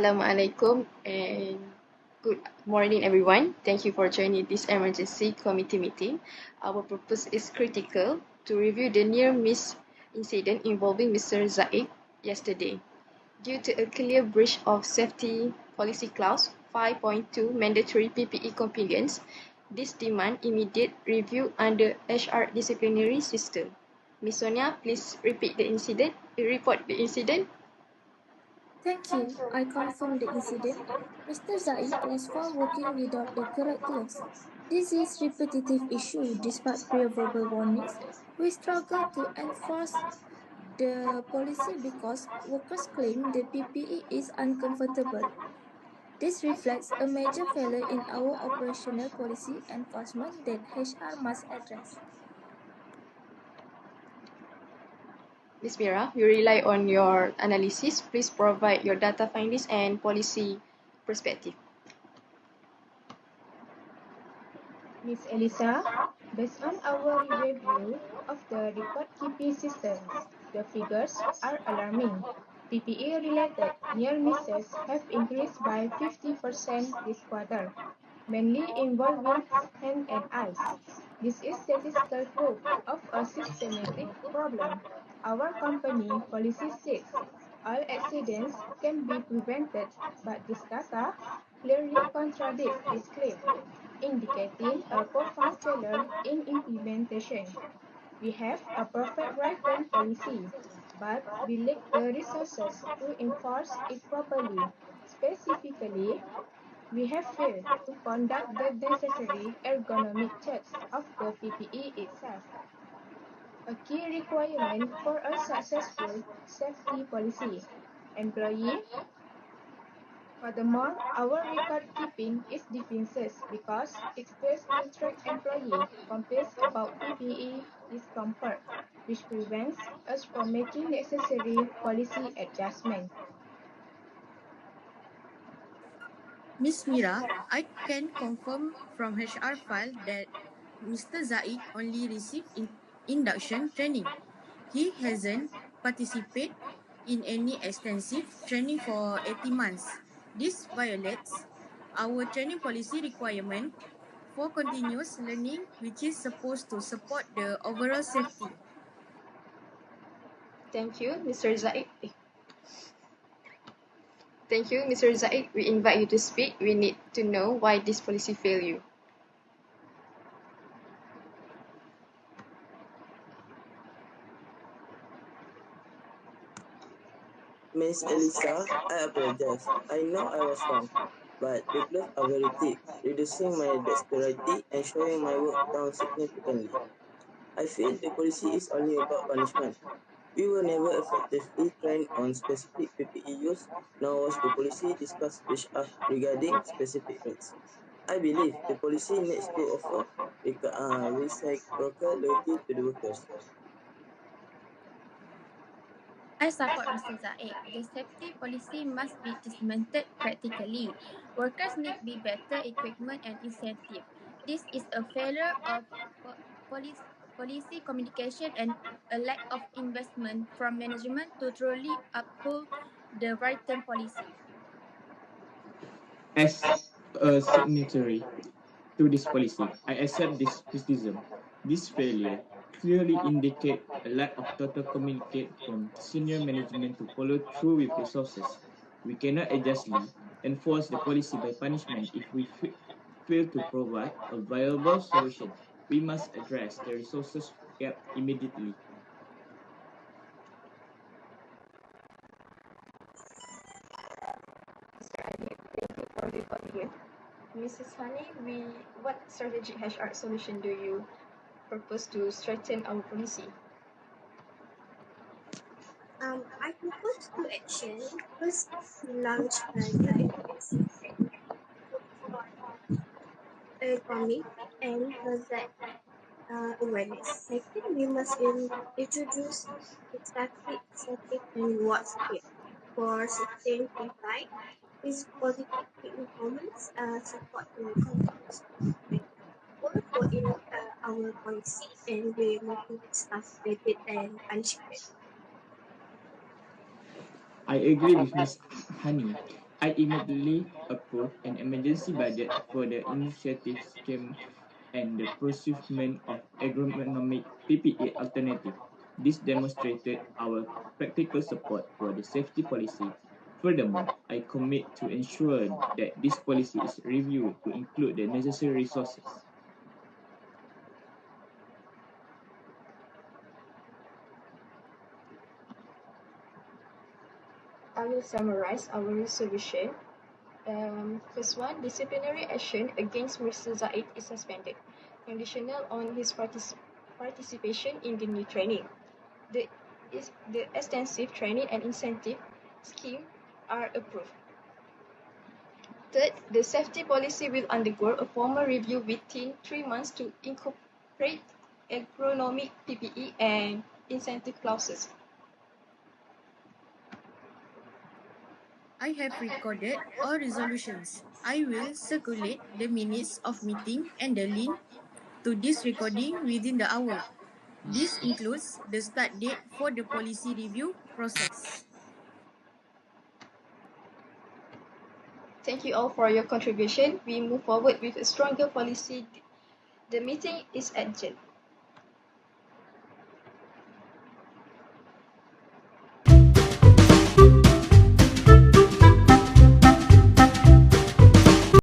Assalamualaikum and good morning, everyone. Thank you for joining this emergency committee meeting. Our purpose is critical to review the near miss incident involving Mr. Zaid yesterday. Due to a clear breach of safety policy clause 5.2 mandatory PPE compliance, this demand immediate review under HR disciplinary system. Ms. Sonia, please report the incident. Thank you. I confirm the incident. Mr. Zaid was found working without the correct gloves. This is repetitive issue despite prior verbal warnings. We struggle to enforce the policy because workers claim the PPE is uncomfortable. This reflects a major failure in our operational policy enforcement that HR must address. Ms. Mira, we rely on your analysis. Please provide your data findings and policy perspective. Ms. Elisa, based on our review of the record-keeping systems, the figures are alarming. PPE-related near misses have increased by 50% this quarter, mainly involving hands and eyes. This is statistical proof of a systematic problem. Our company policy says all accidents can be prevented, but this data clearly contradicts this claim, indicating a profound failure in implementation. We have a perfect written policy, but we lack the resources to enforce it properly. Specifically, we have failed to conduct the necessary ergonomic checks of the PPE itself, a key requirement for a successful safety policy. Employee Furthermore, our record keeping is defensive because it fails to track employee complaints about PPE discomfort, which prevents us from making necessary policy adjustments. Ms. Mira, I can confirm from HR file that Mr. Zaid only received induction training. He hasn't participated in any extensive training for 18 months. This violates our training policy requirement for continuous learning, which is supposed to support the overall safety. Thank you, Mr. Zaid. Thank you, Mr. Zaid. We invite you to speak. We need to know why this policy failed you. Miss Elisa, I apologize. I know I was wrong, but the gloves are very thick, reducing my dexterity and slowing my work down significantly. I feel the policy is only about punishment. We were never effectively trained on specific PPE use, nor was the policy discussed with us regarding specific needs. I believe the policy needs to offer reciprocal loyalty to the workers. I support Mr. Zaid. The safety policy must be implemented practically. Workers need be better equipment and incentive. This is a failure of policy communication and a lack of investment from management to truly uphold the written policy. As a signatory to this policy, I accept this criticism. This failure clearly indicates a lack of total communication from senior management to follow through with resources. We cannot adjustly enforce the policy by punishment if we fail to provide a viable solution. We must address the resources gap immediately. Mrs. Hani, what strategic HR solution do you propose to strengthen our policy? I propose two actions. First, to launch a new agency economic and hazard awareness. Second, we must introduce executive incentive and reward scheme for sustained feedback. This positive performance support the continuous improvement. Also, in our policy and we motivate staff credit and punishment. I agree with Ms. Hani. I immediately approved an emergency budget for the initiative scheme and the pursuit of ergonomic PPE alternative. This demonstrated our practical support for the safety policy. Furthermore, I commit to ensure that this policy is reviewed to include the necessary resources. I will summarize our resolution. First one, disciplinary action against Mr. Zaid is suspended, conditional on his participation in the new training. The extensive training and incentive scheme are approved. Third, the safety policy will undergo a formal review within 3 months to incorporate ergonomic PPE and incentive clauses. I have recorded all resolutions. I will circulate the minutes of meeting and the link to this recording within the hour. This includes the start date for the policy review process. Thank you all for your contribution. We move forward with a stronger policy. The meeting is adjourned.